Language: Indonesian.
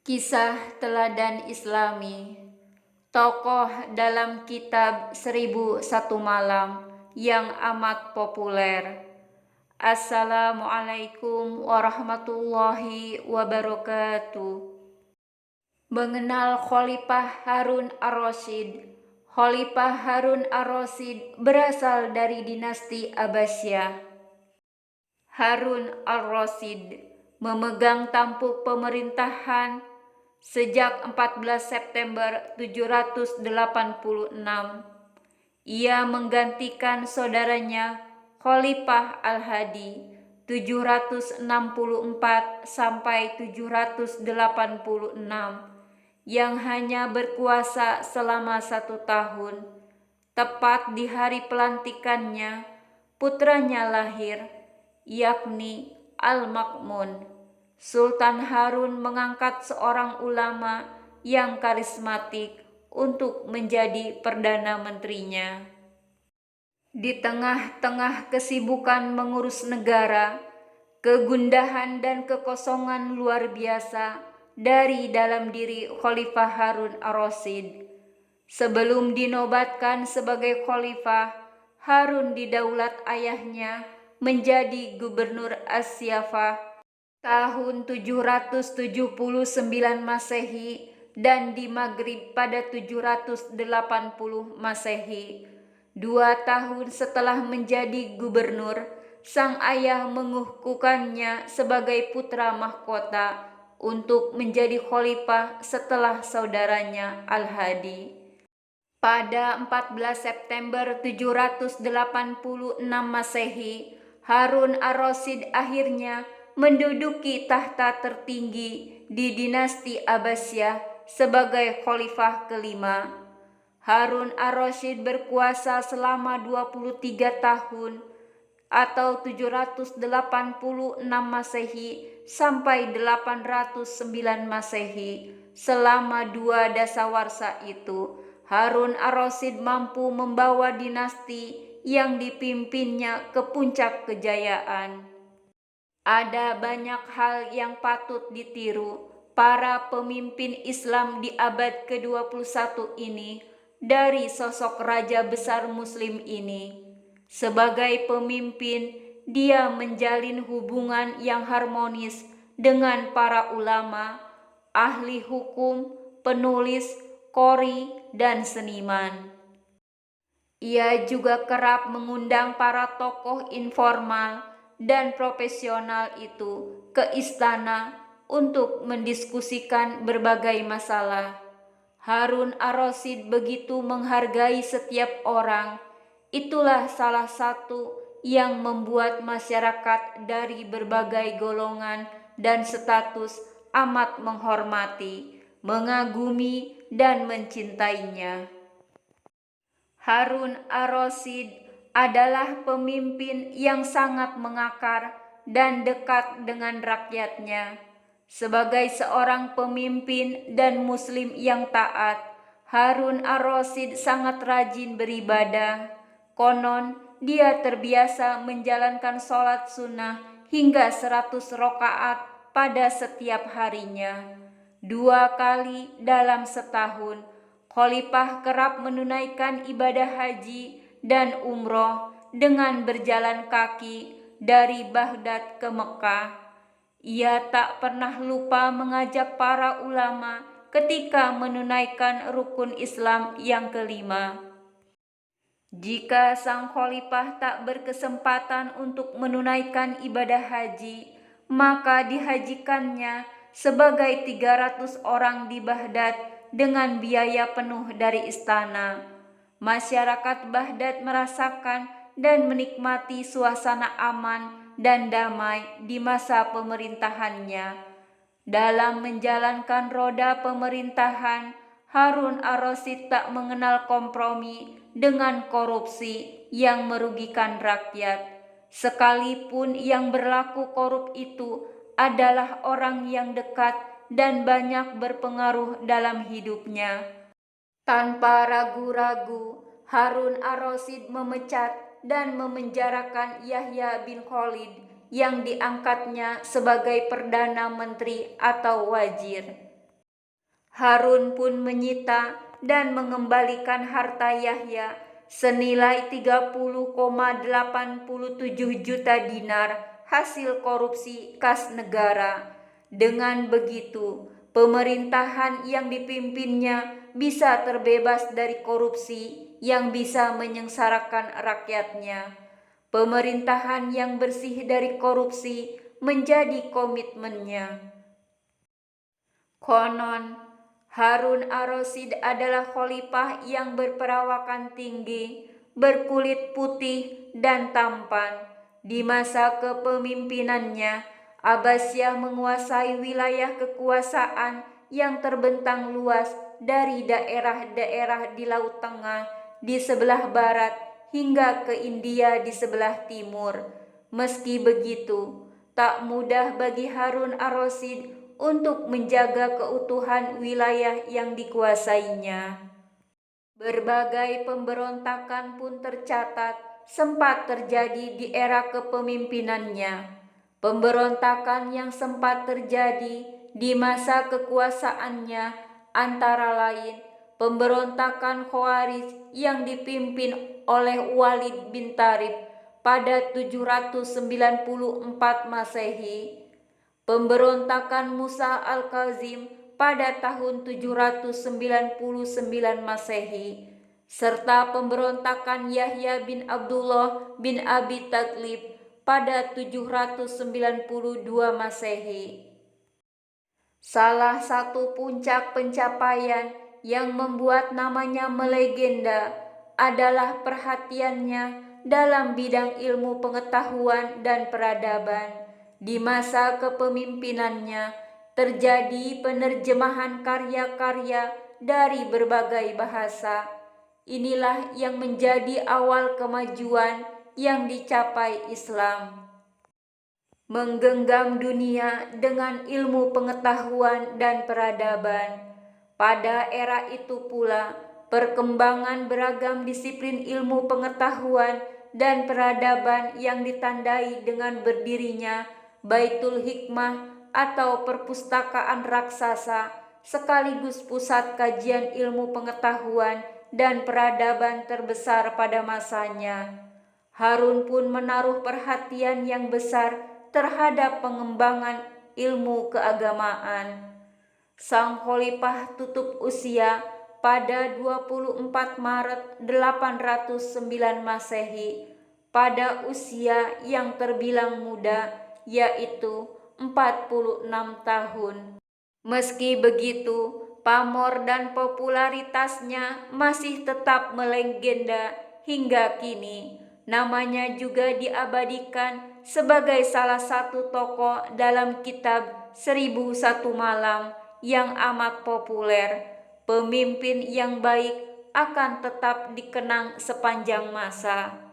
Kisah Teladan Islami. Tokoh dalam kitab 1001 Malam yang amat populer. Assalamualaikum warahmatullahi wabarakatuh. Mengenal Khalifah Harun ar-Rasyid. Khalifah Harun ar-Rasyid berasal dari dinasti Abbasiyah. Harun ar-Rasyid memegang tampuk pemerintahan sejak 14 September 786. Ia menggantikan saudaranya Khalifah Al-Hadi 764 sampai 786 yang hanya berkuasa selama 1 tahun. Tepat di hari pelantikannya, putranya lahir, yakni Al-Ma'mun. Sultan Harun mengangkat seorang ulama yang karismatik untuk menjadi perdana menterinya. Di tengah-tengah kesibukan mengurus negara, kegundahan dan kekosongan luar biasa dari dalam diri Khalifah Harun ar-Rasyid. Sebelum dinobatkan sebagai khalifah, Harun didaulat ayahnya menjadi gubernur As-Siyafah tahun 779 Masehi dan di Maghrib pada 780 Masehi. 2 tahun setelah menjadi gubernur, sang ayah mengukuhkannya sebagai putra mahkota untuk menjadi khalifah setelah saudaranya Al-Hadi. Pada 14 September 786 Masehi, Harun ar-Rasyid akhirnya menduduki tahta tertinggi di dinasti Abbasiyah sebagai khalifah kelima. Harun ar-Rasyid berkuasa selama 23 tahun atau 786 Masehi sampai 809 Masehi. Selama 2 dasawarsa itu, Harun ar-Rasyid mampu membawa dinasti yang dipimpinnya ke puncak kejayaan. Ada banyak hal yang patut ditiru para pemimpin Islam di abad ke-21 ini dari sosok raja besar Muslim ini. Sebagai pemimpin, dia menjalin hubungan yang harmonis dengan para ulama, ahli hukum, penulis, qori, dan seniman. Ia juga kerap mengundang para tokoh informal dan profesional itu ke istana untuk mendiskusikan berbagai masalah. Harun ar-Rasyid begitu menghargai setiap orang. Itulah salah satu yang membuat masyarakat dari berbagai golongan dan status amat menghormati, mengagumi, dan mencintainya. Harun ar-Rasyid adalah pemimpin yang sangat mengakar dan dekat dengan rakyatnya. Sebagai seorang pemimpin dan muslim yang taat, Harun ar-Rasyid sangat rajin beribadah. Konon, dia terbiasa menjalankan sholat sunnah hingga 100 rakaat pada setiap harinya. 2 kali dalam setahun, khalifah kerap menunaikan ibadah haji dan umroh dengan berjalan kaki dari Baghdad ke Mekah. Ia tak pernah lupa mengajak para ulama ketika menunaikan rukun Islam yang kelima. Jika sang khalifah tak berkesempatan untuk menunaikan ibadah haji, maka dihajikannya sebagai 300 orang di Baghdad dengan biaya penuh dari istana. Masyarakat Baghdad merasakan dan menikmati suasana aman dan damai di masa pemerintahannya. Dalam menjalankan roda pemerintahan, Harun ar-Rasyid tak mengenal kompromi dengan korupsi yang merugikan rakyat. Sekalipun yang berlaku korup itu adalah orang yang dekat dan banyak berpengaruh dalam hidupnya. Tanpa ragu-ragu, Harun ar-Rasyid memecat dan memenjarakan Yahya bin Khalid yang diangkatnya sebagai perdana menteri atau wazir. Harun pun menyita dan mengembalikan harta Yahya senilai 30,87 juta dinar hasil korupsi kas negara. Dengan begitu, pemerintahan yang dipimpinnya bisa terbebas dari korupsi yang bisa menyengsarakan rakyatnya. Pemerintahan yang bersih dari korupsi menjadi komitmennya. Konon, Harun ar-Rasyid adalah khalifah yang berperawakan tinggi, berkulit putih dan tampan. Di masa kepemimpinannya, Abbasiyah menguasai wilayah kekuasaan yang terbentang luas dari daerah-daerah di Laut Tengah di sebelah barat hingga ke India di sebelah timur. Meski begitu, tak mudah bagi Harun ar-Rasyid untuk menjaga keutuhan wilayah yang dikuasainya. Berbagai pemberontakan pun tercatat sempat terjadi di era kepemimpinannya. Pemberontakan yang sempat terjadi di masa kekuasaannya antara lain pemberontakan Khawarij yang dipimpin oleh Walid bin Tharib pada 794 Masehi, pemberontakan Musa al-Kazim pada tahun 799 Masehi, serta pemberontakan Yahya bin Abdullah bin Abi Taghlib pada 792 Masehi. Salah satu puncak pencapaian yang membuat namanya melegenda adalah perhatiannya dalam bidang ilmu pengetahuan dan peradaban. Di masa kepemimpinannya terjadi penerjemahan karya-karya dari berbagai bahasa. Inilah yang menjadi awal kemajuan yang dicapai Islam. Menggenggam dunia dengan ilmu pengetahuan dan peradaban. Pada era itu pula, perkembangan beragam disiplin ilmu pengetahuan dan peradaban yang ditandai dengan berdirinya Baitul Hikmah atau perpustakaan raksasa sekaligus pusat kajian ilmu pengetahuan dan peradaban terbesar pada masanya. Harun pun menaruh perhatian yang besar terhadap pengembangan ilmu keagamaan. Sang khalifah tutup usia pada 24 Maret 809 Masehi pada usia yang terbilang muda, yaitu 46 tahun. Meski begitu, pamor dan popularitasnya masih tetap melegenda hingga kini. Namanya juga diabadikan sebagai salah satu tokoh dalam kitab 1001 Malam yang amat populer. Pemimpin yang baik akan tetap dikenang sepanjang masa.